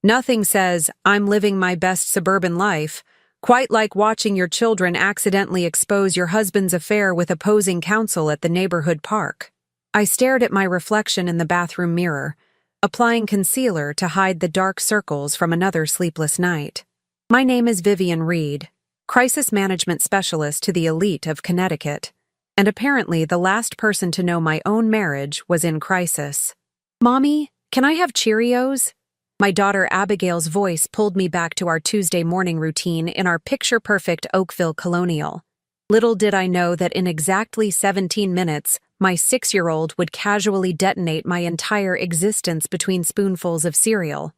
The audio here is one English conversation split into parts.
Nothing says, "I'm living my best suburban life," quite like watching your children accidentally expose your husband's affair with opposing counsel at the neighborhood park. I stared at my reflection in the bathroom mirror, applying concealer to hide the dark circles from another sleepless night. My name is Vivian Reed, crisis management specialist to the elite of Connecticut, and apparently the last person to know my own marriage was in crisis. "Mommy, can I have Cheerios?" My daughter Abigail's voice pulled me back to our Tuesday morning routine in our picture-perfect Oakville Colonial. Little did I know that in exactly 17 minutes, my 6-year-old would casually detonate my entire existence between spoonfuls of cereal.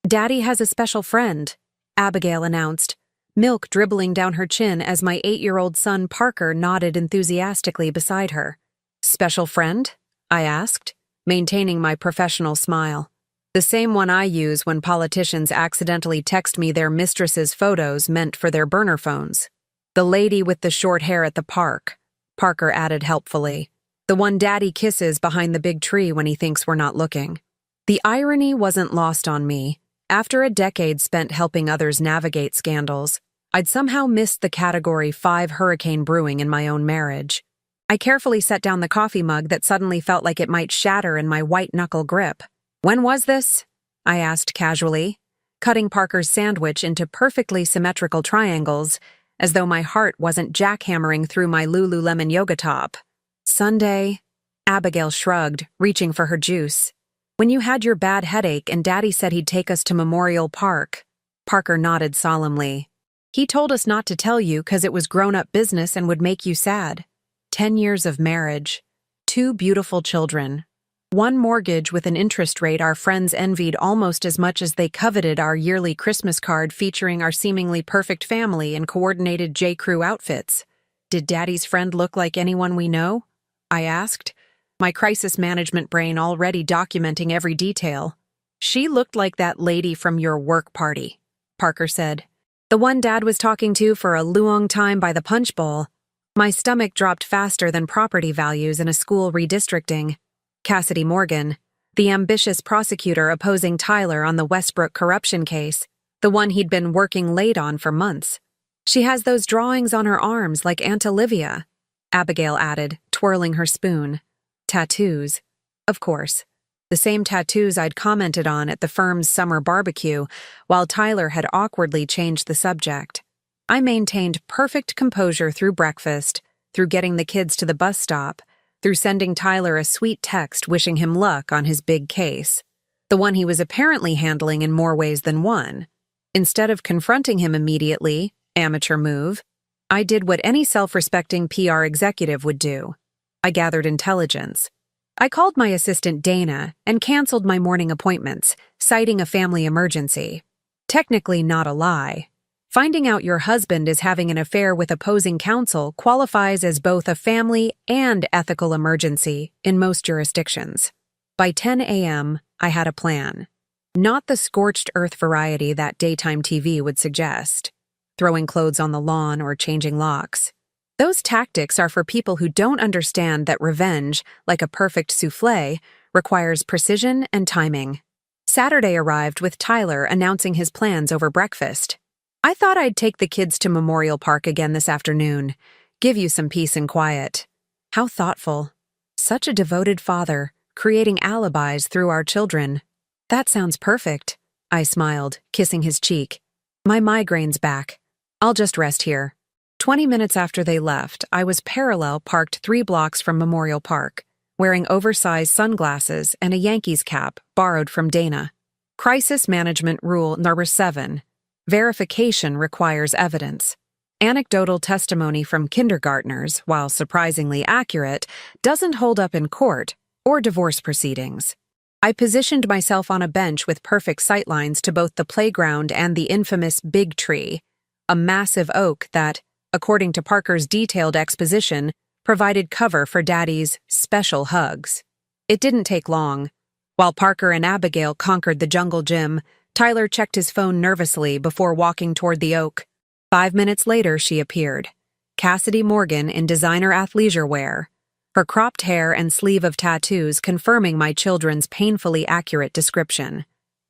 "Daddy has a special friend," Abigail announced, milk dribbling down her chin as my 8-year-old son Parker nodded enthusiastically beside her. "Special friend?" I asked, maintaining my professional smile. "The same one I use when politicians accidentally text me their mistress's photos meant for their burner phones. The lady with the short hair at the park," Parker added helpfully. "The one Daddy kisses behind the big tree when he thinks we're not looking." The irony wasn't lost on me. After a decade spent helping others navigate scandals, I'd somehow missed the Category 5 hurricane brewing in my own marriage. I carefully set down the coffee mug that suddenly felt like it might shatter in my white-knuckle grip. "When was this?" I asked casually, cutting Parker's sandwich into perfectly symmetrical triangles, as though my heart wasn't jackhammering through my Lululemon yoga top. "Sunday," Abigail shrugged, reaching for her juice. "When you had your bad headache and Daddy said he'd take us to Memorial Park." Parker nodded solemnly. "He told us not to tell you 'cause it was grown-up business and would make you sad. 10 years of marriage. 2 beautiful children. 1 mortgage with an interest rate our friends envied almost as much as they coveted our yearly Christmas card featuring our seemingly perfect family in coordinated J.Crew outfits. Did Daddy's friend look like anyone we know?" I asked, my crisis management brain already documenting every detail. "She looked like that lady from your work party," Parker said. "The one Dad was talking to for a long time by the punch bowl." My stomach dropped faster than property values in a school redistricting. Cassidy Morgan, the ambitious prosecutor opposing Tyler on the Westbrook corruption case, the one he'd been working late on for months. "She has those drawings on her arms like Aunt Olivia," Abigail added, twirling her spoon. "Tattoos. Of course. The same tattoos I'd commented on at the firm's summer barbecue, while Tyler had awkwardly changed the subject. I maintained perfect composure through breakfast, through getting the kids to the bus stop, through sending Tyler a sweet text wishing him luck on his big case, the one he was apparently handling in more ways than one. Instead of confronting him immediately, amateur move, I did what any self-respecting PR executive would do. I gathered intelligence. I called my assistant Dana and canceled my morning appointments, citing a family emergency. Technically not a lie. Finding out your husband is having an affair with opposing counsel qualifies as both a family and ethical emergency in most jurisdictions. By 10 a.m., I had a plan. Not the scorched earth variety that daytime TV would suggest. Throwing clothes on the lawn or changing locks. Those tactics are for people who don't understand that revenge, like a perfect souffle, requires precision and timing. Saturday arrived with Tyler announcing his plans over breakfast. "I thought I'd take the kids to Memorial Park again this afternoon. Give you some peace and quiet." How thoughtful. Such a devoted father, creating alibis through our children. "That sounds perfect," I smiled, kissing his cheek. "My migraine's back. I'll just rest here." 20 minutes after they left, I was parallel parked 3 blocks from Memorial Park, wearing oversized sunglasses and a Yankees cap borrowed from Dana. Crisis Management Rule Number 7. Verification requires evidence. Anecdotal testimony from kindergartners, while surprisingly accurate, doesn't hold up in court or divorce proceedings. I positioned myself on a bench with perfect sightlines to both the playground and the infamous Big Tree, a massive oak that, according to Parker's detailed exposition, provided cover for Daddy's special hugs. It didn't take long. While Parker and Abigail conquered the jungle gym, Tyler checked his phone nervously before walking toward the oak. 5 minutes later, she appeared. Cassidy Morgan in designer athleisure wear, her cropped hair and sleeve of tattoos confirming my children's painfully accurate description.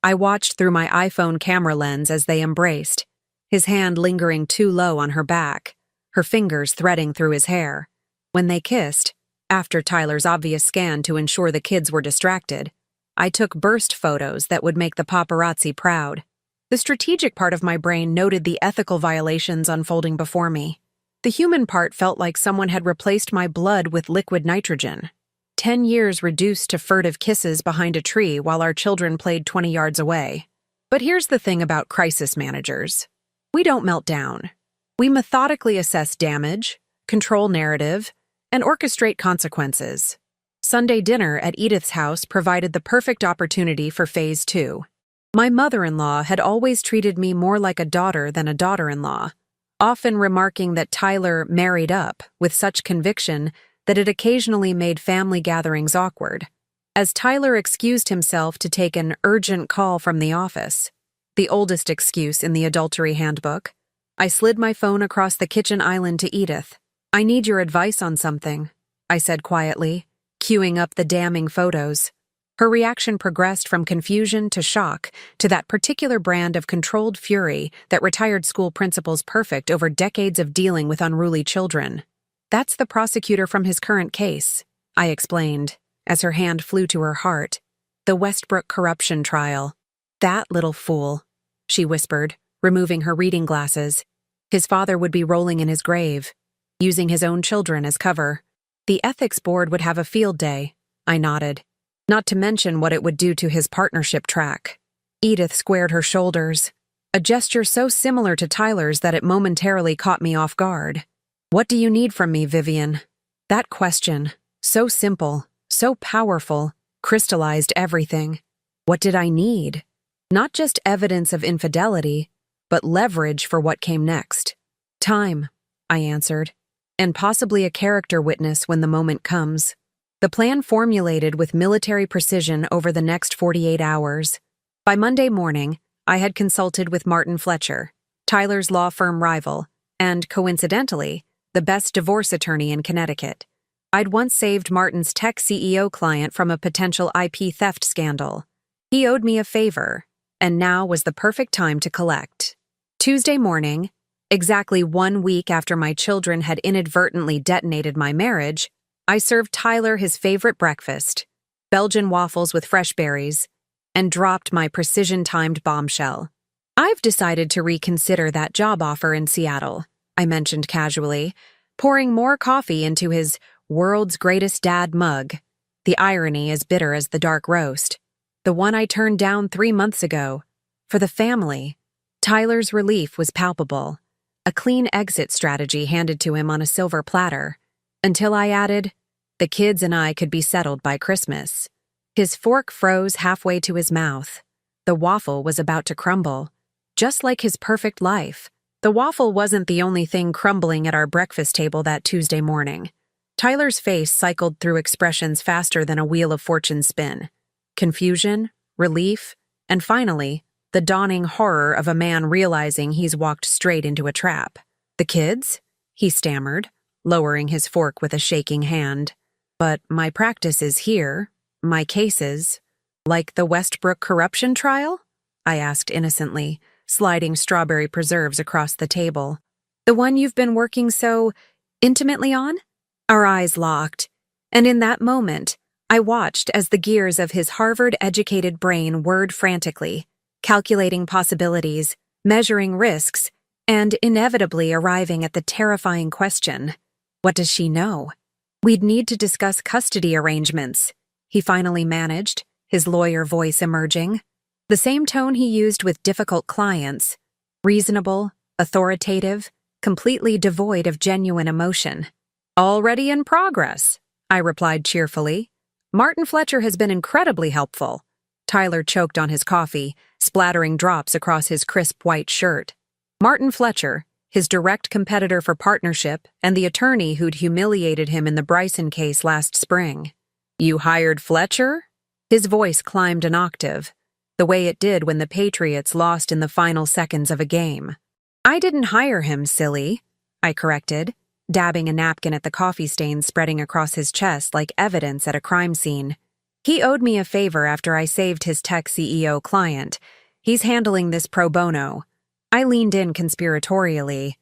I watched through my iPhone camera lens as they embraced, his hand lingering too low on her back, her fingers threading through his hair. When they kissed, after Tyler's obvious scan to ensure the kids were distracted, I took burst photos that would make the paparazzi proud. The strategic part of my brain noted the ethical violations unfolding before me. The human part felt like someone had replaced my blood with liquid nitrogen. 10 years reduced to furtive kisses behind a tree while our children played 20 yards away. But here's the thing about crisis managers. We don't melt down. We methodically assess damage, control narrative, and orchestrate consequences. Sunday dinner at Edith's house provided the perfect opportunity for Phase 2. My mother-in-law had always treated me more like a daughter than a daughter-in-law, often remarking that Tyler married up with such conviction that it occasionally made family gatherings awkward. As Tyler excused himself to take an urgent call from the office, the oldest excuse in the adultery handbook, I slid my phone across the kitchen island to Edith. "I need your advice on something," I said quietly, queuing up the damning photos. Her reaction progressed from confusion to shock to that particular brand of controlled fury that retired school principals perfect over decades of dealing with unruly children. "That's the prosecutor from his current case," I explained, as her hand flew to her heart. "The Westbrook corruption trial." "That little fool," she whispered, removing her reading glasses. "His father would be rolling in his grave, using his own children as cover. The ethics board would have a field day," I nodded. "Not to mention what it would do to his partnership track." Edith squared her shoulders, a gesture so similar to Tyler's that it momentarily caught me off guard. "What do you need from me, Vivian?" That question, so simple, so powerful, crystallized everything. What did I need? Not just evidence of infidelity, but leverage for what came next. "Time," I answered, "and possibly a character witness when the moment comes." The plan formulated with military precision over the next 48 hours. By Monday morning, I had consulted with Martin Fletcher, Tyler's law firm rival, and, coincidentally, the best divorce attorney in Connecticut. I'd once saved Martin's tech CEO client from a potential IP theft scandal. He owed me a favor, and now was the perfect time to collect. Tuesday morning, exactly 1 week after my children had inadvertently detonated my marriage, I served Tyler his favorite breakfast, Belgian waffles with fresh berries, and dropped my precision-timed bombshell. "I've decided to reconsider that job offer in Seattle," I mentioned casually, pouring more coffee into his world's greatest dad mug. The irony as bitter as the dark roast. The one I turned down 3 months ago. For the family, Tyler's relief was palpable. A clean exit strategy handed to him on a silver platter. Until I added, "The kids and I could be settled by Christmas." His fork froze halfway to his mouth. The waffle was about to crumble. Just like his perfect life, the waffle wasn't the only thing crumbling at our breakfast table that Tuesday morning. Tyler's face cycled through expressions faster than a wheel of fortune's spin. Confusion, relief, and finally, the dawning horror of a man realizing he's walked straight into a trap. "The kids?" he stammered, lowering his fork with a shaking hand. "But my practice is here. My cases." "Like the Westbrook corruption trial?" I asked innocently, sliding strawberry preserves across the table. "The one you've been working so intimately on?" Our eyes locked, and in that moment, I watched as the gears of his Harvard-educated brain whirred frantically, calculating possibilities, measuring risks, and inevitably arriving at the terrifying question, what does she know? "We'd need to discuss custody arrangements," he finally managed, his lawyer voice emerging. The same tone he used with difficult clients, reasonable, authoritative, completely devoid of genuine emotion. "Already in progress," I replied cheerfully. "Martin Fletcher has been incredibly helpful." Tyler choked on his coffee, splattering drops across his crisp white shirt. Martin Fletcher, his direct competitor for partnership and the attorney who'd humiliated him in the Bryson case last spring. "You hired Fletcher?" His voice climbed an octave, the way it did when the Patriots lost in the final seconds of a game. "I didn't hire him, silly," I corrected, dabbing a napkin at the coffee stains spreading across his chest like evidence at a crime scene. He owed me a favor after I saved his tech CEO client. He's handling this pro bono. I leaned in conspiratorially.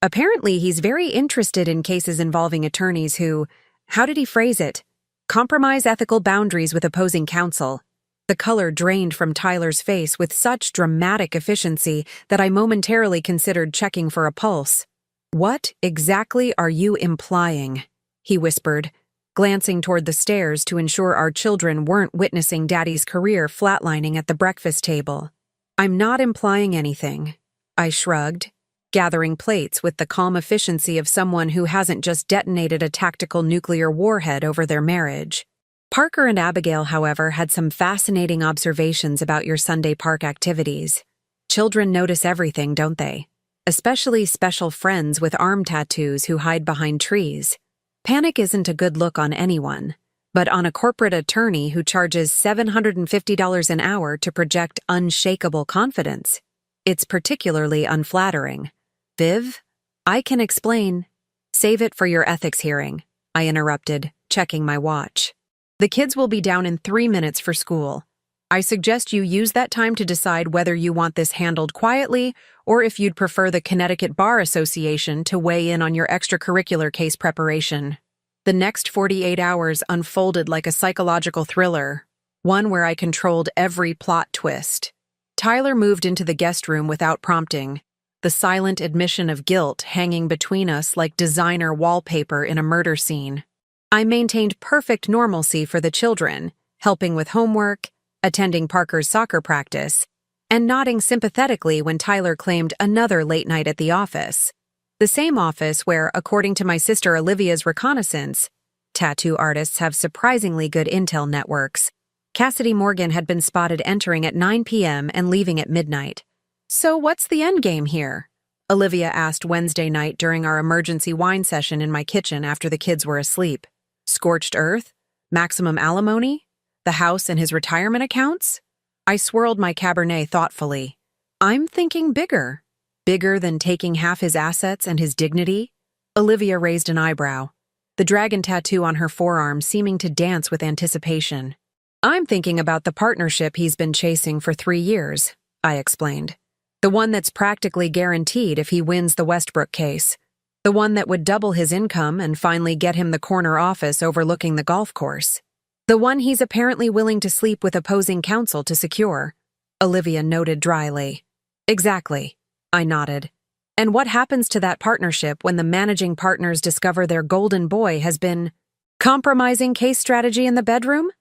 Apparently, he's very interested in cases involving attorneys who, how did he phrase it? Compromise ethical boundaries with opposing counsel. The color drained from Tyler's face with such dramatic efficiency that I momentarily considered checking for a pulse. "What exactly are you implying?" he whispered, glancing toward the stairs to ensure our children weren't witnessing Daddy's career flatlining at the breakfast table. "I'm not implying anything," I shrugged, gathering plates with the calm efficiency of someone who hasn't just detonated a tactical nuclear warhead over their marriage. Parker and Abigail, however, had some fascinating observations about your Sunday park activities. Children notice everything, don't they? Especially special friends with arm tattoos who hide behind trees. Panic isn't a good look on anyone, but on a corporate attorney who charges $750 an hour to project unshakable confidence, it's particularly unflattering. "Viv, I can explain." "Save it for your ethics hearing," I interrupted, checking my watch. "The kids will be down in 3 minutes for school. I suggest you use that time to decide whether you want this handled quietly or if you'd prefer the Connecticut Bar Association to weigh in on your extracurricular case preparation." The next 48 hours unfolded like a psychological thriller, one where I controlled every plot twist. Tyler moved into the guest room without prompting, the silent admission of guilt hanging between us like designer wallpaper in a murder scene. I maintained perfect normalcy for the children, helping with homework, attending Parker's soccer practice, and nodding sympathetically when Tyler claimed another late night at the office. The same office where, according to my sister Olivia's reconnaissance, tattoo artists have surprisingly good intel networks, Cassidy Morgan had been spotted entering at 9 p.m. and leaving at midnight. "So what's the endgame here?" Olivia asked Wednesday night during our emergency wine session in my kitchen after the kids were asleep. "Scorched earth? Maximum alimony? The house and his retirement accounts?" I swirled my Cabernet thoughtfully. "I'm thinking bigger. Bigger than taking half his assets and his dignity?" Olivia raised an eyebrow, the dragon tattoo on her forearm seeming to dance with anticipation. "I'm thinking about the partnership he's been chasing for 3 years," I explained. "The one that's practically guaranteed if he wins the Westbrook case. The one that would double his income and finally get him the corner office overlooking the golf course. The one he's apparently willing to sleep with opposing counsel to secure." Olivia noted dryly. "Exactly," I nodded. "And what happens to that partnership when the managing partners discover their golden boy has been compromising case strategy in the bedroom?"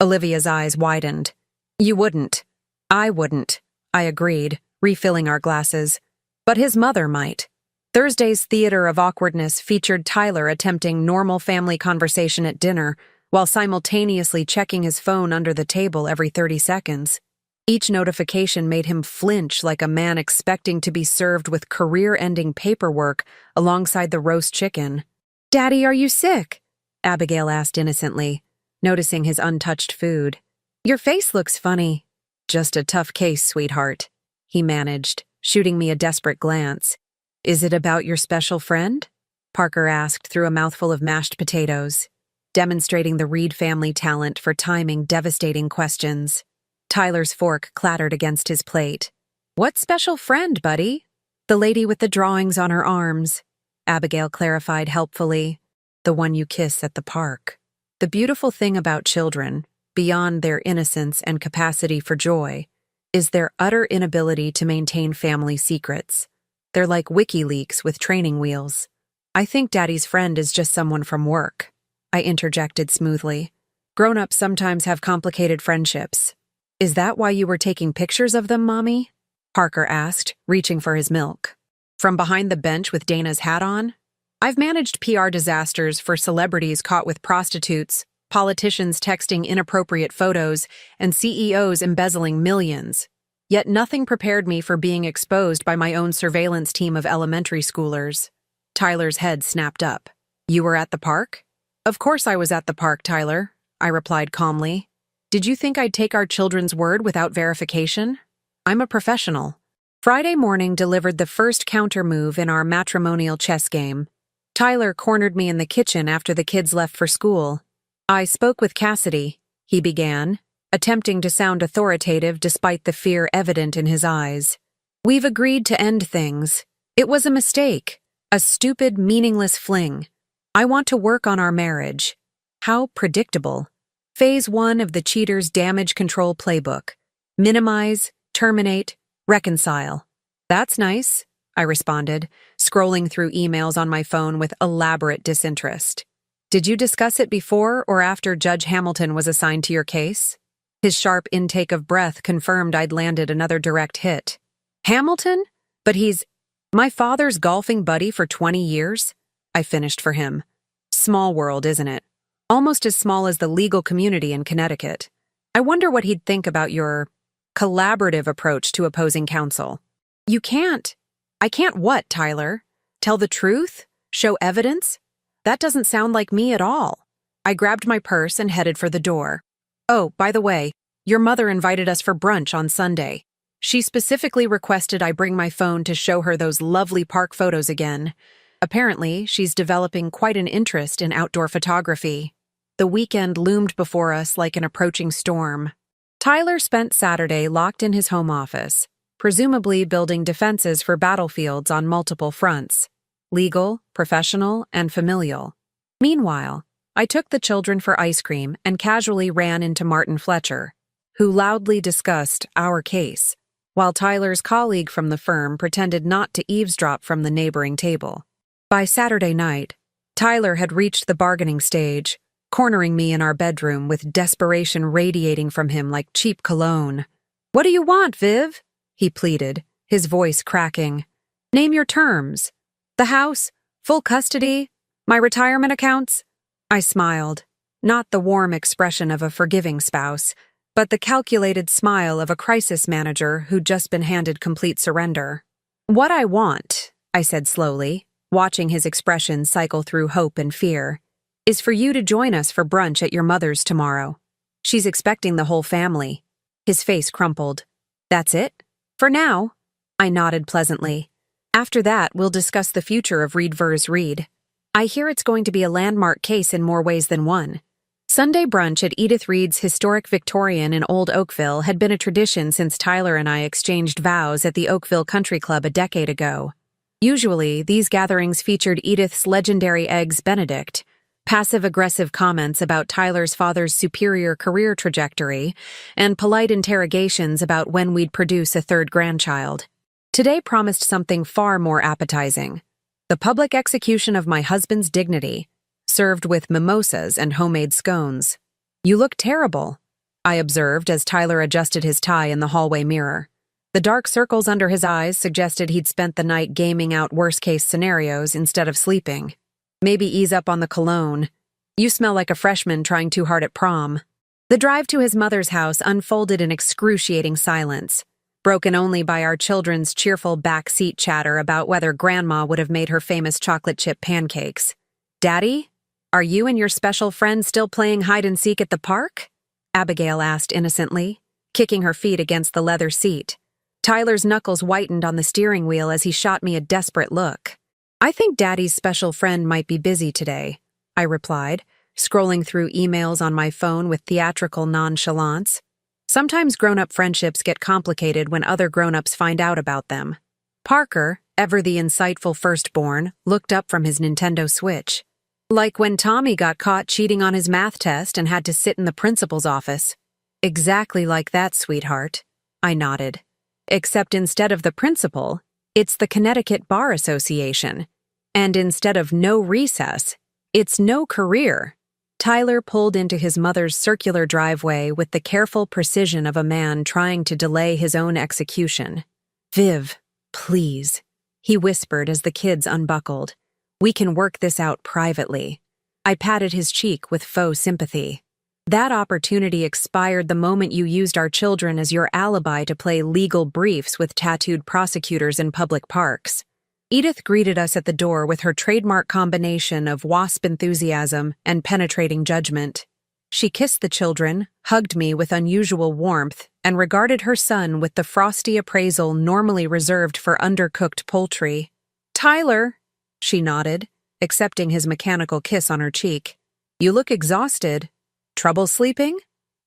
Olivia's eyes widened. "You wouldn't." "I wouldn't," I agreed, refilling our glasses. "But his mother might." Thursday's theater of awkwardness featured Tyler attempting normal family conversation at dinner while simultaneously checking his phone under the table every 30 seconds. Each notification made him flinch like a man expecting to be served with career-ending paperwork alongside the roast chicken. "Daddy, are you sick?" Abigail asked innocently, noticing his untouched food. "Your face looks funny." "Just a tough case, sweetheart," he managed, shooting me a desperate glance. "Is it about your special friend?" Parker asked through a mouthful of mashed potatoes, demonstrating the Reed family talent for timing devastating questions. Tyler's fork clattered against his plate. "What special friend, buddy?" "The lady with the drawings on her arms," Abigail clarified helpfully. "The one you kiss at the park." The beautiful thing about children, beyond their innocence and capacity for joy, is their utter inability to maintain family secrets. They're like WikiLeaks with training wheels. "I think Daddy's friend is just someone from work," I interjected smoothly. "Grown-ups sometimes have complicated friendships." "Is that why you were taking pictures of them, Mommy?" Parker asked, reaching for his milk. "From behind the bench with Dana's hat on?" I've managed PR disasters for celebrities caught with prostitutes, politicians texting inappropriate photos, and CEOs embezzling millions. Yet nothing prepared me for being exposed by my own surveillance team of elementary schoolers. Tyler's head snapped up. "You were at the park?" "Of course I was at the park, Tyler," I replied calmly. "Did you think I'd take our children's word without verification? I'm a professional." Friday morning delivered the first counter move in our matrimonial chess game. Tyler cornered me in the kitchen after the kids left for school. "I spoke with Cassidy," he began, attempting to sound authoritative despite the fear evident in his eyes. "We've agreed to end things. It was a mistake, a stupid, meaningless fling. I want to work on our marriage." How predictable. Phase 1 of the cheater's damage control playbook. Minimize, terminate, reconcile. "That's nice," I responded, scrolling through emails on my phone with elaborate disinterest. "Did you discuss it before or after Judge Hamilton was assigned to your case?" His sharp intake of breath confirmed I'd landed another direct hit. "Hamilton? But he's my father's golfing buddy for 20 years?" I finished for him. Small world, isn't it? Almost as small as the legal community in Connecticut. I wonder what he'd think about your collaborative approach to opposing counsel. I can't what, Tyler? Tell the truth? Show evidence? That doesn't sound like me at all." I grabbed my purse and headed for the door. "Oh, by the way, your mother invited us for brunch on Sunday. She specifically requested I bring my phone to show her those lovely park photos again. Apparently, she's developing quite an interest in outdoor photography." The weekend loomed before us like an approaching storm. Tyler spent Saturday locked in his home office, presumably building defenses for battlefields on multiple fronts: legal, professional, and familial. Meanwhile, I took the children for ice cream and casually ran into Martin Fletcher, who loudly discussed our case, while Tyler's colleague from the firm pretended not to eavesdrop from the neighboring table. By Saturday night, Tyler had reached the bargaining stage, cornering me in our bedroom with desperation radiating from him like cheap cologne. "What do you want, Viv?" he pleaded, his voice cracking. "Name your terms. The house, full custody, my retirement accounts?" I smiled, not the warm expression of a forgiving spouse, but the calculated smile of a crisis manager who'd just been handed complete surrender. "What I want," I said slowly, watching his expression cycle through hope and fear, "is for you to join us for brunch at your mother's tomorrow. She's expecting the whole family." His face crumpled. "That's it? For now?" I nodded pleasantly. "After that, we'll discuss the future of Reed vs. Reed. I hear it's going to be a landmark case in more ways than one." Sunday brunch at Edith Reed's historic Victorian in Old Oakville had been a tradition since Tyler and I exchanged vows at the Oakville Country Club a decade ago. Usually, these gatherings featured Edith's legendary Eggs Benedict, passive-aggressive comments about Tyler's father's superior career trajectory, and polite interrogations about when we'd produce a third grandchild. Today promised something far more appetizing: the public execution of my husband's dignity, served with mimosas and homemade scones. "You look terrible," I observed as Tyler adjusted his tie in the hallway mirror. The dark circles under his eyes suggested he'd spent the night gaming out worst-case scenarios instead of sleeping. "Maybe ease up on the cologne. You smell like a freshman trying too hard at prom." The drive to his mother's house unfolded in excruciating silence, broken only by our children's cheerful backseat chatter about whether Grandma would have made her famous chocolate chip pancakes. "Daddy, are you and your special friend still playing hide-and-seek at the park?" Abigail asked innocently, kicking her feet against the leather seat. Tyler's knuckles whitened on the steering wheel as he shot me a desperate look. "I think Daddy's special friend might be busy today," I replied, scrolling through emails on my phone with theatrical nonchalance. Sometimes grown-up friendships get complicated when other grown-ups find out about them. Parker, ever the insightful firstborn, looked up from his Nintendo Switch. "Like when Tommy got caught cheating on his math test and had to sit in the principal's office." "Exactly like that, sweetheart," I nodded. "Except instead of the principal, it's the Connecticut Bar Association. And instead of no recess, it's no career." Tyler pulled into his mother's circular driveway with the careful precision of a man trying to delay his own execution. "Viv, please," he whispered as the kids unbuckled. "We can work this out privately." I patted his cheek with faux sympathy. "That opportunity expired the moment you used our children as your alibi to play legal briefs with tattooed prosecutors in public parks." Edith greeted us at the door with her trademark combination of wasp enthusiasm and penetrating judgment. She kissed the children, hugged me with unusual warmth, and regarded her son with the frosty appraisal normally reserved for undercooked poultry. "Tyler," she nodded, accepting his mechanical kiss on her cheek. "You look exhausted. Trouble sleeping?"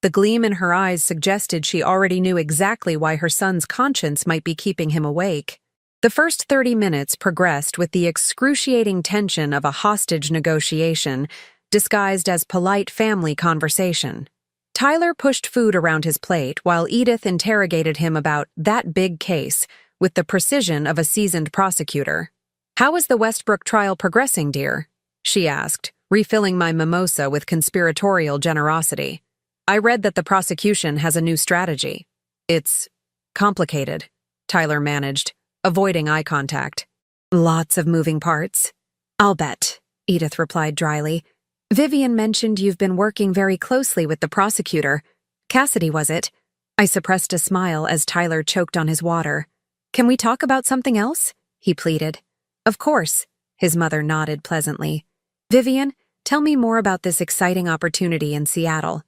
The gleam in her eyes suggested she already knew exactly why her son's conscience might be keeping him awake. The first 30 minutes progressed with the excruciating tension of a hostage negotiation, disguised as polite family conversation. Tyler pushed food around his plate while Edith interrogated him about that big case with the precision of a seasoned prosecutor. "How is the Westbrook trial progressing, dear?" she asked, refilling my mimosa with conspiratorial generosity. "I read that the prosecution has a new strategy." "It's complicated," Tyler managed, avoiding eye contact. "Lots of moving parts." "I'll bet," Edith replied dryly. "Vivian mentioned you've been working very closely with the prosecutor. Cassidy, was it?" I suppressed a smile as Tyler choked on his water. "Can we talk about something else?" he pleaded. "Of course," his mother nodded pleasantly. "Vivian, tell me more about this exciting opportunity in Seattle.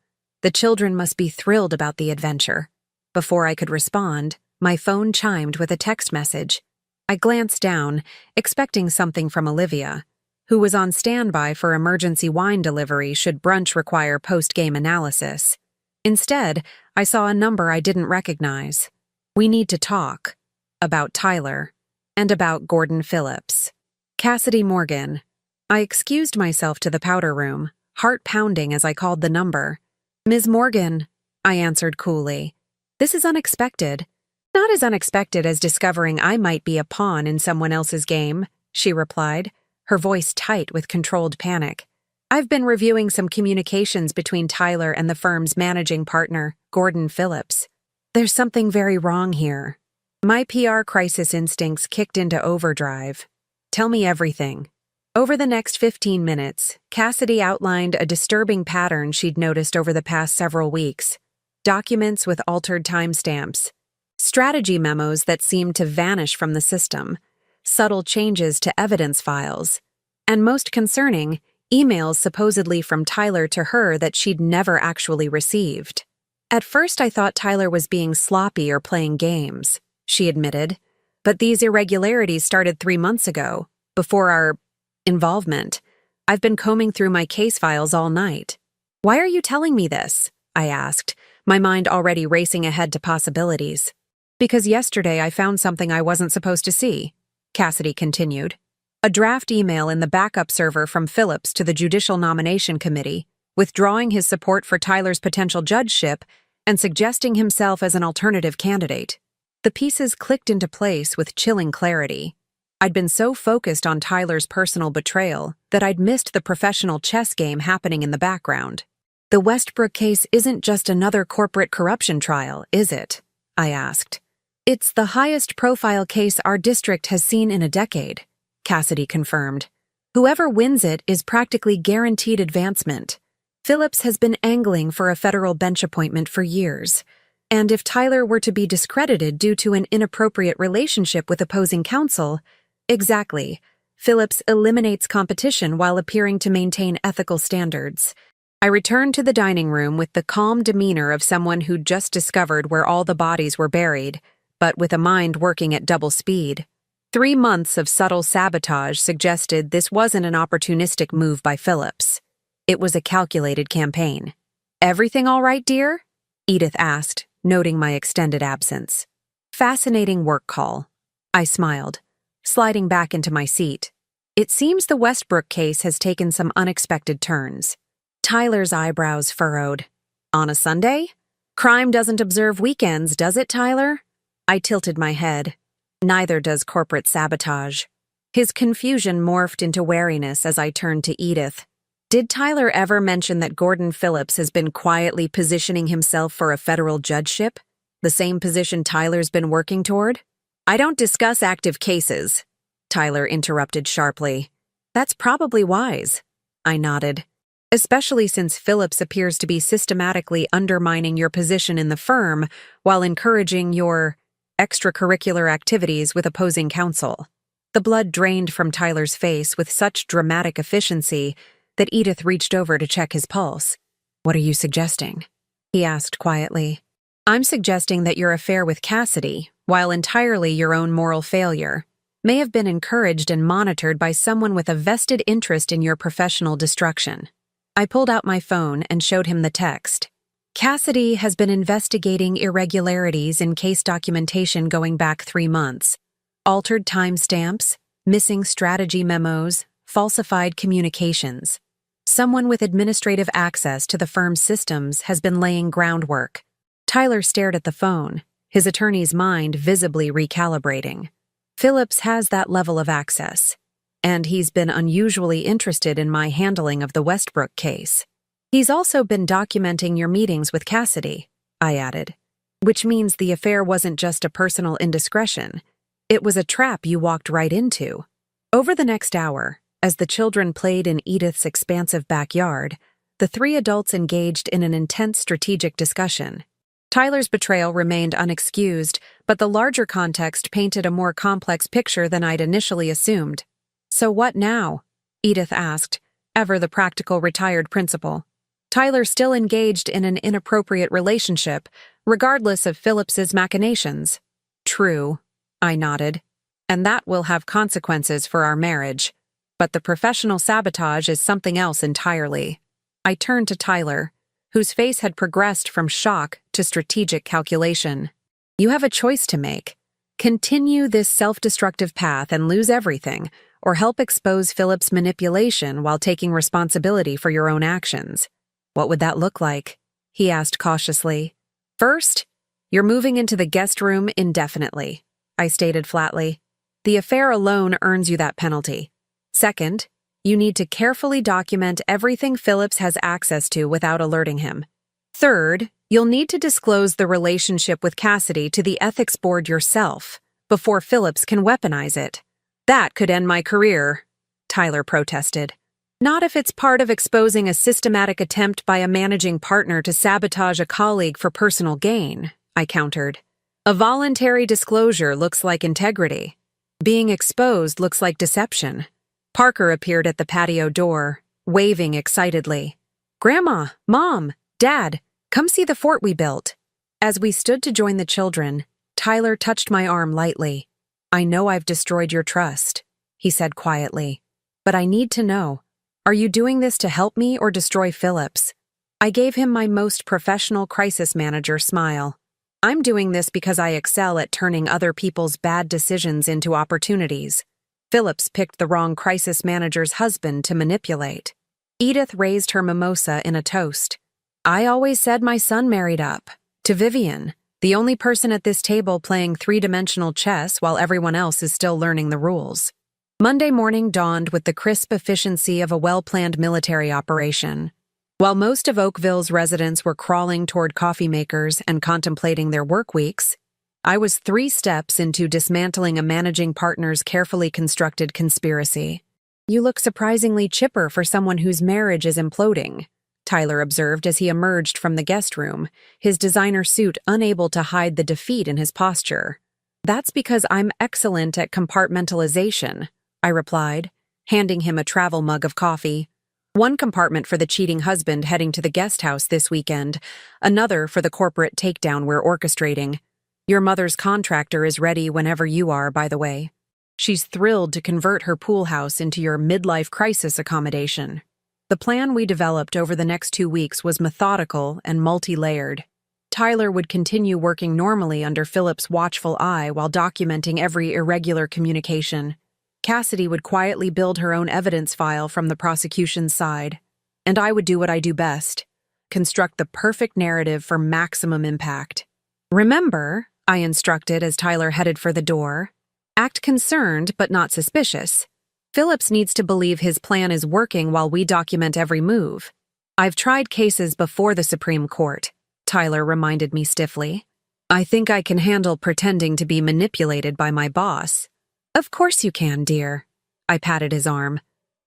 The children must be thrilled about the adventure." Before I could respond, my phone chimed with a text message. I glanced down, expecting something from Olivia, who was on standby for emergency wine delivery should brunch require post-game analysis. Instead, I saw a number I didn't recognize. "We need to talk." About Tyler. And about Gordon Phillips. Cassidy Morgan. I excused myself to the powder room, heart pounding as I called the number. "Ms. Morgan," I answered coolly. "This is unexpected." "Not as unexpected as discovering I might be a pawn in someone else's game," she replied, her voice tight with controlled panic. "I've been reviewing some communications between Tyler and the firm's managing partner, Gordon Phillips. There's something very wrong here." My PR crisis instincts kicked into overdrive. "Tell me everything." Over the next 15 minutes, Cassidy outlined a disturbing pattern she'd noticed over the past several weeks. Documents with altered timestamps. Strategy memos that seemed to vanish from the system. Subtle changes to evidence files. And most concerning, emails supposedly from Tyler to her that she'd never actually received. At first I thought Tyler was being sloppy or playing games, she admitted. But these irregularities started 3 months ago, before our involvement. I've been combing through my case files all night. "Why are you telling me this?" I asked, my mind already racing ahead to possibilities. "Because yesterday I found something I wasn't supposed to see," Cassidy continued. "A draft email in the backup server from Phillips to the Judicial Nomination Committee, withdrawing his support for Tyler's potential judgeship and suggesting himself as an alternative candidate." The pieces clicked into place with chilling clarity. I'd been so focused on Tyler's personal betrayal that I'd missed the professional chess game happening in the background. "The Westbrook case isn't just another corporate corruption trial, is it?" I asked. "It's the highest profile case our district has seen in a decade," Cassidy confirmed. "Whoever wins it is practically guaranteed advancement. Phillips has been angling for a federal bench appointment for years. And if Tyler were to be discredited due to an inappropriate relationship with opposing counsel, exactly, Phillips eliminates competition while appearing to maintain ethical standards." I returned to the dining room with the calm demeanor of someone who'd just discovered where all the bodies were buried, but with a mind working at double speed. 3 months of subtle sabotage suggested this wasn't an opportunistic move by Phillips. It was a calculated campaign. "Everything all right, dear?" Edith asked, noting my extended absence. "Fascinating work call." I smiled, sliding back into my seat. "It seems the Westbrook case has taken some unexpected turns." Tyler's eyebrows furrowed. "On a Sunday? Crime doesn't observe weekends, does it, Tyler?" I tilted my head. "Neither does corporate sabotage." His confusion morphed into wariness as I turned to Edith. "Did Tyler ever mention that Gordon Phillips has been quietly positioning himself for a federal judgeship? The same position Tyler's been working toward?" "I don't discuss active cases," Tyler interrupted sharply. "That's probably wise," I nodded. "Especially since Phillips appears to be systematically undermining your position in the firm while encouraging your extracurricular activities with opposing counsel." The blood drained from Tyler's face with such dramatic efficiency that Edith reached over to check his pulse. "What are you suggesting?" he asked quietly. "I'm suggesting that your affair with Cassidy, while entirely your own moral failure, may have been encouraged and monitored by someone with a vested interest in your professional destruction." I pulled out my phone and showed him the text. Cassidy has been investigating irregularities in case documentation going back 3 months. Altered timestamps, missing strategy memos, falsified communications. Someone with administrative access to the firm's systems has been laying groundwork. Tyler stared at the phone, his attorney's mind visibly recalibrating. Phillips has that level of access, and he's been unusually interested in my handling of the Westbrook case. He's also been documenting your meetings with Cassidy, I added, which means the affair wasn't just a personal indiscretion. It was a trap you walked right into. Over the next hour, as the children played in Edith's expansive backyard, the 3 adults engaged in an intense strategic discussion. Tyler's betrayal remained unexcused, but the larger context painted a more complex picture than I'd initially assumed. "So what now?" Edith asked, ever the practical retired principal. Tyler still engaged in an inappropriate relationship, regardless of Phillips's machinations. "True," I nodded, "and that will have consequences for our marriage. But the professional sabotage is something else entirely." I turned to Tyler, whose face had progressed from shock to strategic calculation. "You have a choice to make. Continue this self-destructive path and lose everything, or help expose Phillips' manipulation while taking responsibility for your own actions." "What would that look like?" he asked cautiously. "First, you're moving into the guest room indefinitely," I stated flatly. "The affair alone earns you that penalty. Second, you need to carefully document everything Phillips has access to without alerting him. Third, you'll need to disclose the relationship with Cassidy to the ethics board yourself before Phillips can weaponize it." "That could end my career," Tyler protested. "Not if it's part of exposing a systematic attempt by a managing partner to sabotage a colleague for personal gain," I countered. "A voluntary disclosure looks like integrity. Being exposed looks like deception." Parker appeared at the patio door, waving excitedly. "Grandma, Mom, Dad, come see the fort we built." As we stood to join the children, Tyler touched my arm lightly. "I know I've destroyed your trust," he said quietly, "but I need to know. Are you doing this to help me or destroy Phillips?" I gave him my most professional crisis manager smile. "I'm doing this because I excel at turning other people's bad decisions into opportunities. Phillips picked the wrong crisis manager's husband to manipulate." Edith raised her mimosa in a toast. "I always said my son married up. To Vivian, the only person at this table playing 3-dimensional chess while everyone else is still learning the rules." Monday morning dawned with the crisp efficiency of a well-planned military operation. While most of Oakville's residents were crawling toward coffee makers and contemplating their work weeks, I was 3 steps into dismantling a managing partner's carefully constructed conspiracy. "You look surprisingly chipper for someone whose marriage is imploding," Tyler observed as he emerged from the guest room, his designer suit unable to hide the defeat in his posture. "That's because I'm excellent at compartmentalization," I replied, handing him a travel mug of coffee. "One compartment for the cheating husband heading to the guest house this weekend, another for the corporate takedown we're orchestrating. Your mother's contractor is ready whenever you are, by the way. She's thrilled to convert her pool house into your midlife crisis accommodation." The plan we developed over the next 2 weeks was methodical and multi-layered. Tyler would continue working normally under Phillips' watchful eye while documenting every irregular communication. Cassidy would quietly build her own evidence file from the prosecution's side, and I would do what I do best, construct the perfect narrative for maximum impact. "Remember," I instructed as Tyler headed for the door, "act concerned but not suspicious. Phillips needs to believe his plan is working while we document every move." "I've tried cases before the Supreme Court," Tyler reminded me stiffly. "I think I can handle pretending to be manipulated by my boss." "Of course you can, dear." I patted his arm.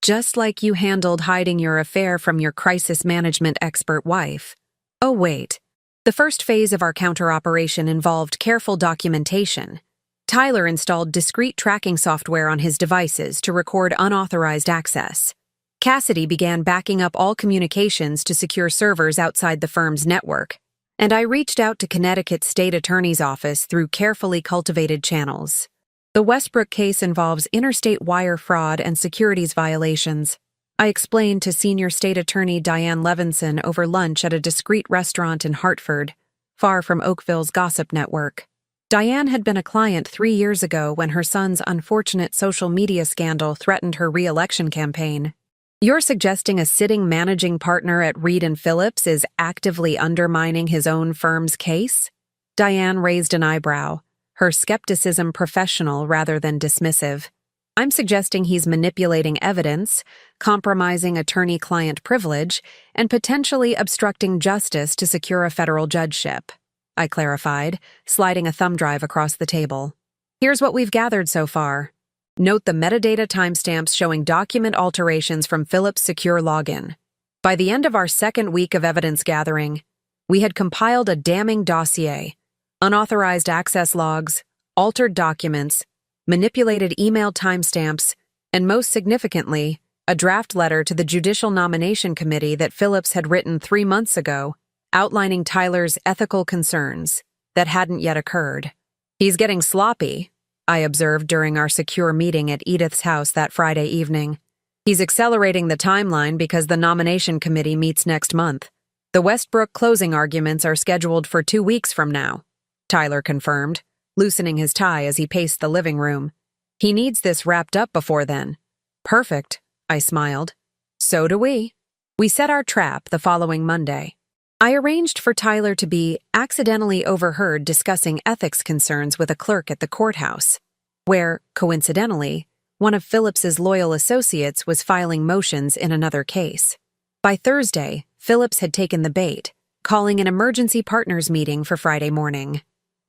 "Just like you handled hiding your affair from your crisis management expert wife." "Oh, wait." The first phase of our counter-operation involved careful documentation. Tyler installed discrete tracking software on his devices to record unauthorized access. Cassidy began backing up all communications to secure servers outside the firm's network, and I reached out to Connecticut's state attorney's office through carefully cultivated channels. The Westbrook case involves interstate wire fraud and securities violations. I explained to Senior State Attorney Diane Levinson over lunch at a discreet restaurant in Hartford, far from Oakville's gossip network. Diane had been a client 3 years ago when her son's unfortunate social media scandal threatened her re-election campaign. You're suggesting a sitting managing partner at Reed & Phillips is actively undermining his own firm's case? Diane raised an eyebrow, her skepticism professional rather than dismissive. I'm suggesting he's manipulating evidence, compromising attorney-client privilege, and potentially obstructing justice to secure a federal judgeship, I clarified, sliding a thumb drive across the table. Here's what we've gathered so far. Note the metadata timestamps showing document alterations from Phillips' secure login. By the end of our second week of evidence gathering, we had compiled a damning dossier: unauthorized access logs, altered documents, manipulated email timestamps, and most significantly, a draft letter to the Judicial Nomination Committee that Phillips had written 3 months ago, outlining Tyler's ethical concerns that hadn't yet occurred. He's getting sloppy, I observed during our secure meeting at Edith's house that Friday evening. He's accelerating the timeline because the nomination committee meets next month. The Westbrook closing arguments are scheduled for 2 weeks from now, Tyler confirmed, loosening his tie as he paced the living room. He needs this wrapped up before then. Perfect, I smiled. So do we. We set our trap the following Monday. I arranged for Tyler to be accidentally overheard discussing ethics concerns with a clerk at the courthouse, where, coincidentally, one of Phillips's loyal associates was filing motions in another case. By Thursday, Phillips had taken the bait, calling an emergency partners meeting for Friday morning.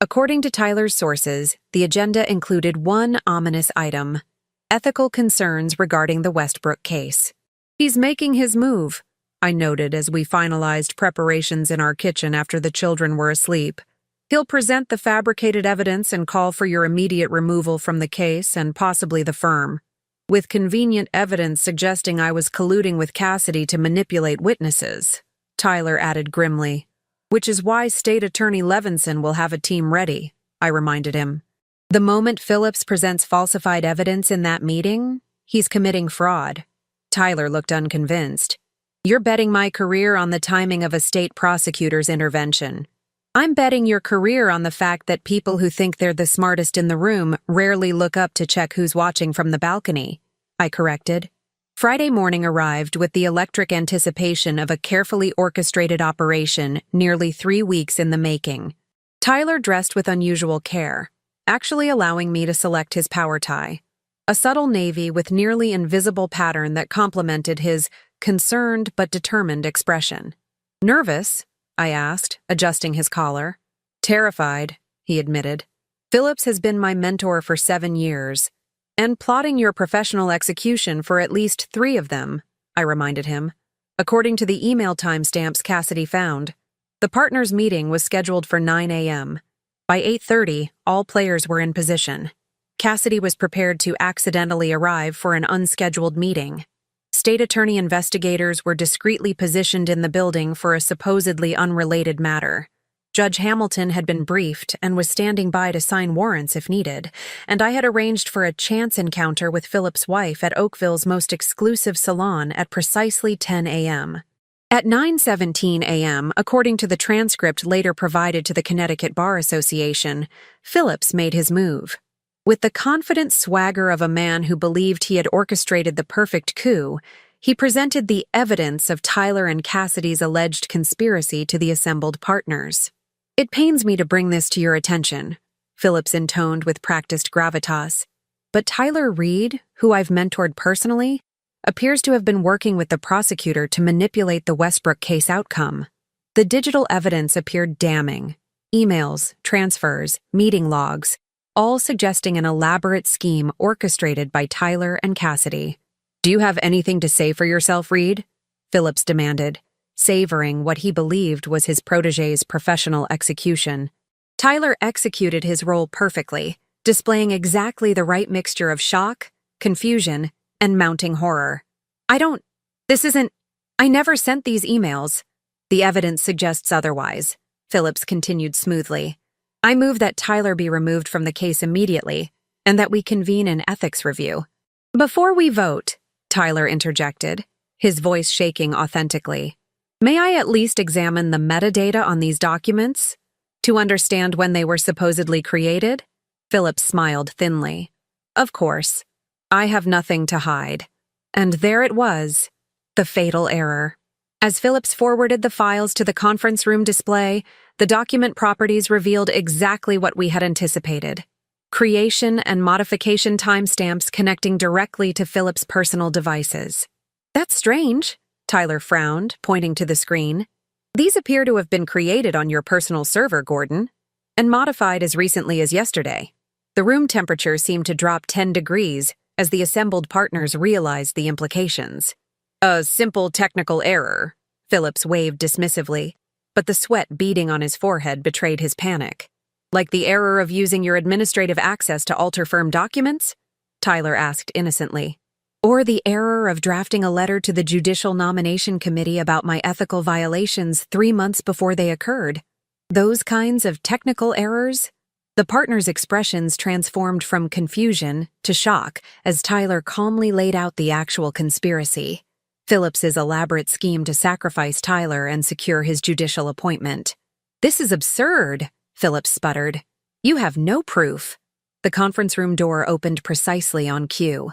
According to Tyler's sources, the agenda included one ominous item: ethical concerns regarding the Westbrook case. He's making his move, I noted as we finalized preparations in our kitchen after the children were asleep. He'll present the fabricated evidence and call for your immediate removal from the case and possibly the firm, with convenient evidence suggesting I was colluding with Cassidy to manipulate witnesses, Tyler added grimly. Which is why State Attorney Levinson will have a team ready, I reminded him. The moment Phillips presents falsified evidence in that meeting, he's committing fraud. Tyler looked unconvinced. You're betting my career on the timing of a state prosecutor's intervention. I'm betting your career on the fact that people who think they're the smartest in the room rarely look up to check who's watching from the balcony, I corrected. Friday morning arrived with the electric anticipation of a carefully orchestrated operation nearly 3 weeks in the making. Tyler dressed with unusual care, actually allowing me to select his power tie, a subtle navy with nearly invisible pattern that complemented his concerned but determined expression. Nervous? I asked, adjusting his collar. Terrified, he admitted. Phillips has been my mentor for 7 years, and plotting your professional execution for at least 3 of them, I reminded him, according to the email timestamps Cassidy found. The partners' meeting was scheduled for 9 a.m. By 8:30, all players were in position. Cassidy was prepared to accidentally arrive for an unscheduled meeting. State attorney investigators were discreetly positioned in the building for a supposedly unrelated matter. Judge Hamilton had been briefed and was standing by to sign warrants if needed, and I had arranged for a chance encounter with Phillips' wife at Oakville's most exclusive salon at precisely 10 a.m. At 9:17 a.m., according to the transcript later provided to the Connecticut Bar Association, Phillips made his move. With the confident swagger of a man who believed he had orchestrated the perfect coup, he presented the evidence of Tyler and Cassidy's alleged conspiracy to the assembled partners. It pains me to bring this to your attention, Phillips intoned with practiced gravitas, but Tyler Reed, who I've mentored personally, appears to have been working with the prosecutor to manipulate the Westbrook case outcome. The digital evidence appeared damning. Emails, transfers, meeting logs, all suggesting an elaborate scheme orchestrated by Tyler and Cassidy. Do you have anything to say for yourself, Reed? Phillips demanded, savoring what he believed was his protégé's professional execution. Tyler executed his role perfectly, displaying exactly the right mixture of shock, confusion, and mounting horror. I never sent these emails. The evidence suggests otherwise, Phillips continued smoothly. I move that Tyler be removed from the case immediately, and that we convene an ethics review. Before we vote, Tyler interjected, his voice shaking authentically. May I at least examine the metadata on these documents to understand when they were supposedly created? Phillips smiled thinly. Of course. I have nothing to hide. And there it was, the fatal error. As Phillips forwarded the files to the conference room display, the document properties revealed exactly what we had anticipated. Creation and modification timestamps connecting directly to Phillips' personal devices. That's strange, Tyler frowned, pointing to the screen. These appear to have been created on your personal server, Gordon, and modified as recently as yesterday. The room temperature seemed to drop 10 degrees as the assembled partners realized the implications. A simple technical error, Phillips waved dismissively, but the sweat beading on his forehead betrayed his panic. Like the error of using your administrative access to alter firm documents? Tyler asked innocently. Or the error of drafting a letter to the Judicial Nomination Committee about my ethical violations 3 months before they occurred. Those kinds of technical errors? The partners' expressions transformed from confusion to shock as Tyler calmly laid out the actual conspiracy. Phillips's elaborate scheme to sacrifice Tyler and secure his judicial appointment. This is absurd, Phillips sputtered. You have no proof. The conference room door opened precisely on cue.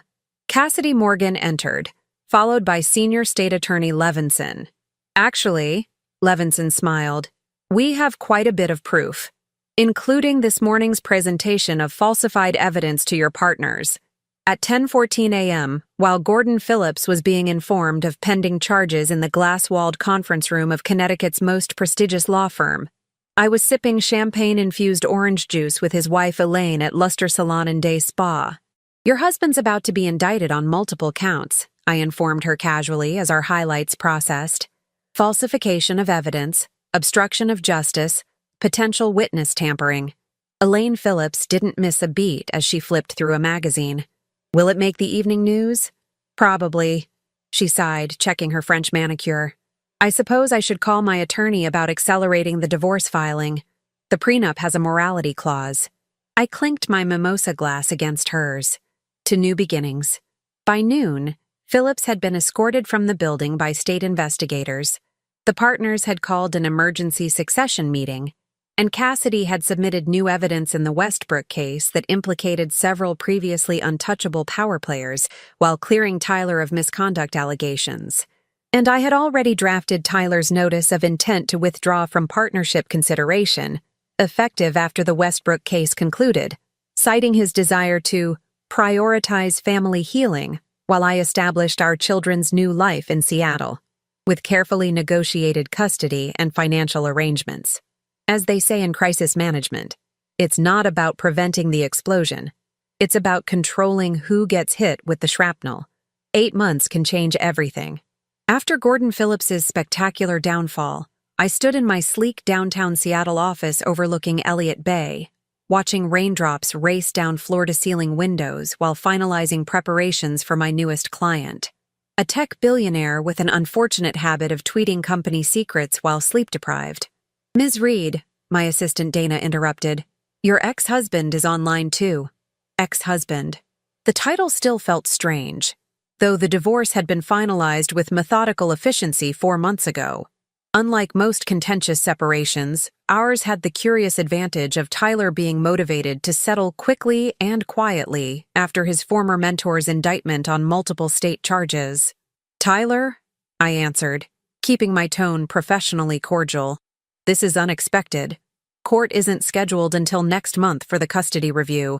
Cassidy Morgan entered, followed by Senior State Attorney Levinson. Actually, Levinson smiled, we have quite a bit of proof, including this morning's presentation of falsified evidence to your partners. At 10:14 a.m., while Gordon Phillips was being informed of pending charges in the glass-walled conference room of Connecticut's most prestigious law firm, I was sipping champagne-infused orange juice with his wife Elaine at Luster Salon and Day Spa. Your husband's about to be indicted on multiple counts, I informed her casually as our highlights processed. Falsification of evidence, obstruction of justice, potential witness tampering. Elaine Phillips didn't miss a beat as she flipped through a magazine. Will it make the evening news? Probably, she sighed, checking her French manicure. I suppose I should call my attorney about accelerating the divorce filing. The prenup has a morality clause. I clinked my mimosa glass against hers. To new beginnings. By noon, Phillips had been escorted from the building by state investigators. The partners had called an emergency succession meeting, and Cassidy had submitted new evidence in the Westbrook case that implicated several previously untouchable power players while clearing Tyler of misconduct allegations. And I had already drafted Tyler's notice of intent to withdraw from partnership consideration, effective after the Westbrook case concluded, citing his desire to prioritize family healing while I established our children's new life in Seattle, with carefully negotiated custody and financial arrangements. As they say in crisis management, it's not about preventing the explosion. It's about controlling who gets hit with the shrapnel. 8 months can change everything. After Gordon Phillips's spectacular downfall, I stood in my sleek downtown Seattle office overlooking Elliott Bay, watching raindrops race down floor-to-ceiling windows while finalizing preparations for my newest client. A tech billionaire with an unfortunate habit of tweeting company secrets while sleep-deprived. Ms. Reed, my assistant Dana interrupted, your ex-husband is online too. Ex-husband. The title still felt strange, though the divorce had been finalized with methodical efficiency 4 months ago. Unlike most contentious separations, ours had the curious advantage of Tyler being motivated to settle quickly and quietly after his former mentor's indictment on multiple state charges. Tyler? I answered, keeping my tone professionally cordial. This is unexpected. Court isn't scheduled until next month for the custody review.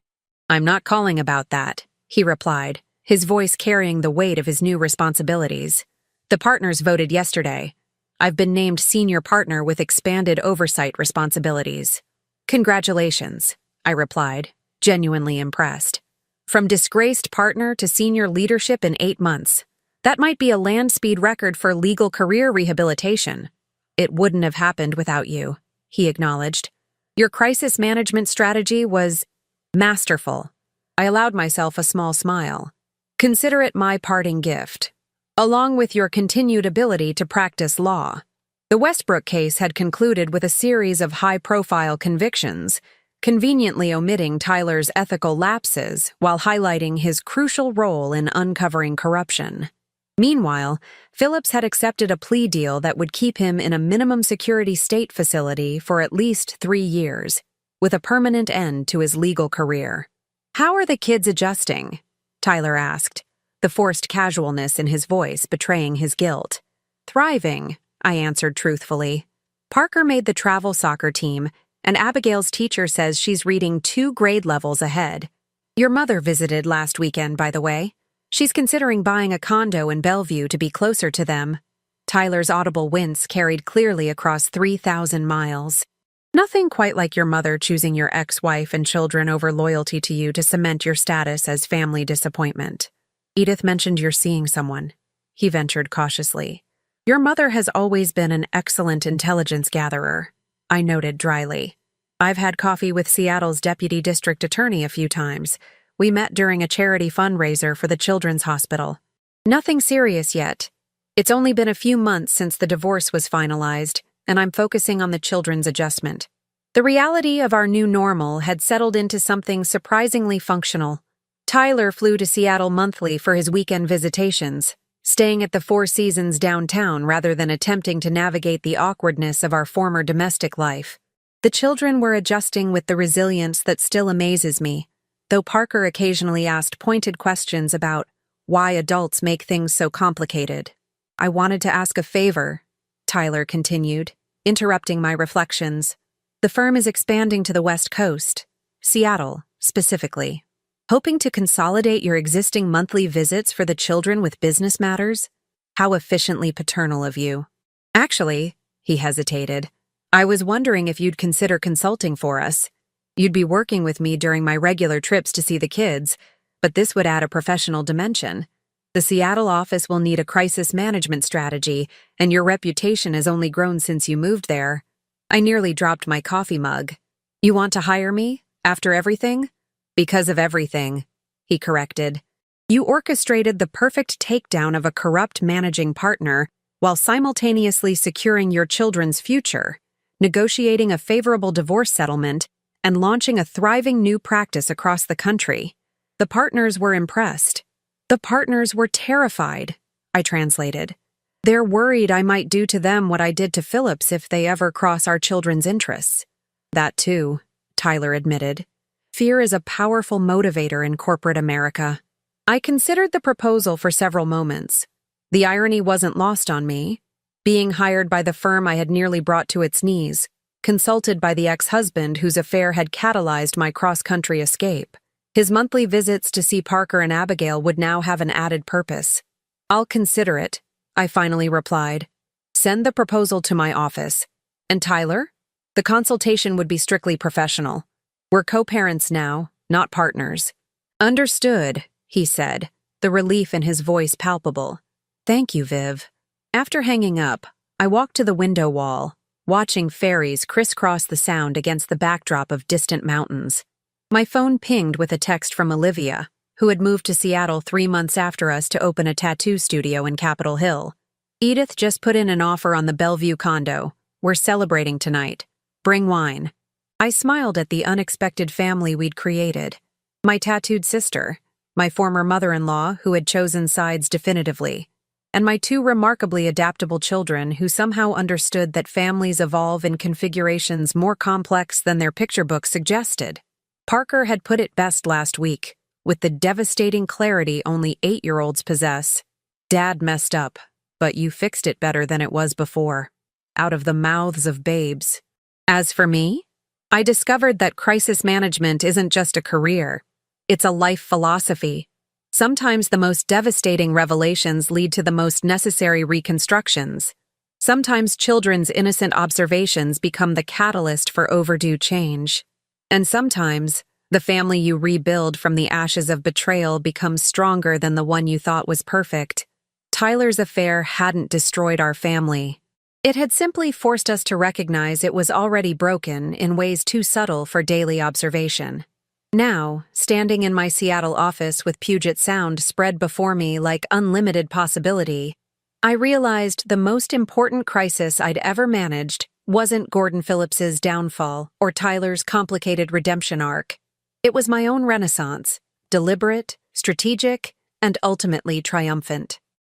I'm not calling about that, he replied, his voice carrying the weight of his new responsibilities. The partners voted yesterday. I've been named senior partner with expanded oversight responsibilities. Congratulations, I replied, genuinely impressed. From disgraced partner to senior leadership in 8 months. That might be a land speed record for legal career rehabilitation. It wouldn't have happened without you, he acknowledged. Your crisis management strategy was masterful. I allowed myself a small smile. Consider it my parting gift, along with your continued ability to practice law. The Westbrook case had concluded with a series of high-profile convictions, conveniently omitting Tyler's ethical lapses while highlighting his crucial role in uncovering corruption. Meanwhile, Phillips had accepted a plea deal that would keep him in a minimum security state facility for at least 3 years, with a permanent end to his legal career. "How are the kids adjusting?" Tyler asked, the forced casualness in his voice betraying his guilt. "Thriving," I answered truthfully. "Parker made the travel soccer team, and Abigail's teacher says she's reading 2 grade levels ahead. Your mother visited last weekend, by the way. She's considering buying a condo in Bellevue to be closer to them." Tyler's audible wince carried clearly across 3,000 miles. "Nothing quite like your mother choosing your ex-wife and children over loyalty to you to cement your status as family disappointment. Edith mentioned you're seeing someone," he ventured cautiously. "Your mother has always been an excellent intelligence gatherer," I noted dryly. "I've had coffee with Seattle's deputy district attorney a few times. We met during a charity fundraiser for the Children's Hospital. Nothing serious yet. It's only been a few months since the divorce was finalized, and I'm focusing on the children's adjustment." The reality of our new normal had settled into something surprisingly functional. Tyler flew to Seattle monthly for his weekend visitations, staying at the Four Seasons downtown rather than attempting to navigate the awkwardness of our former domestic life. The children were adjusting with the resilience that still amazes me, though Parker occasionally asked pointed questions about why adults make things so complicated. "I wanted to ask a favor," Tyler continued, interrupting my reflections. "The firm is expanding to the West Coast, Seattle, specifically. Hoping to consolidate your existing monthly visits for the children with business matters? How efficiently paternal of you." "Actually," he hesitated, "I was wondering if you'd consider consulting for us. You'd be working with me during my regular trips to see the kids, but this would add a professional dimension. The Seattle office will need a crisis management strategy, and your reputation has only grown since you moved there." I nearly dropped my coffee mug. "You want to hire me? After everything?" "Because of everything," he corrected. "You orchestrated the perfect takedown of a corrupt managing partner while simultaneously securing your children's future, negotiating a favorable divorce settlement, and launching a thriving new practice across the country. The partners were impressed. The partners were terrified," I translated. "They're worried I might do to them what I did to Phillips if they ever cross our children's interests." "That too," Tyler admitted. "Fear is a powerful motivator in corporate America." I considered the proposal for several moments. The irony wasn't lost on me. Being hired by the firm I had nearly brought to its knees, consulted by the ex-husband whose affair had catalyzed my cross-country escape. His monthly visits to see Parker and Abigail would now have an added purpose. "I'll consider it," I finally replied. "Send the proposal to my office. And Tyler? The consultation would be strictly professional. We're co-parents now, not partners." "Understood," he said, the relief in his voice palpable. "Thank you, Viv." After hanging up, I walked to the window wall, watching ferries crisscross the Sound against the backdrop of distant mountains. My phone pinged with a text from Olivia, who had moved to Seattle 3 months after us to open a tattoo studio in Capitol Hill. "Edith just put in an offer on the Bellevue condo. We're celebrating tonight. Bring wine." I smiled at the unexpected family we'd created. My tattooed sister, my former mother-in-law who had chosen sides definitively, and my 2 remarkably adaptable children who somehow understood that families evolve in configurations more complex than their picture book suggested. Parker had put it best last week, with the devastating clarity only 8-year-olds possess. "Dad messed up, but you fixed it better than it was before." Out of the mouths of babes. As for me, I discovered that crisis management isn't just a career. It's a life philosophy. Sometimes the most devastating revelations lead to the most necessary reconstructions. Sometimes children's innocent observations become the catalyst for overdue change. And sometimes, the family you rebuild from the ashes of betrayal becomes stronger than the one you thought was perfect. Tyler's affair hadn't destroyed our family. It had simply forced us to recognize it was already broken in ways too subtle for daily observation. Now, standing in my Seattle office with Puget Sound spread before me like unlimited possibility, I realized the most important crisis I'd ever managed wasn't Gordon Phillips's downfall or Tyler's complicated redemption arc. It was my own renaissance, deliberate, strategic, and ultimately triumphant.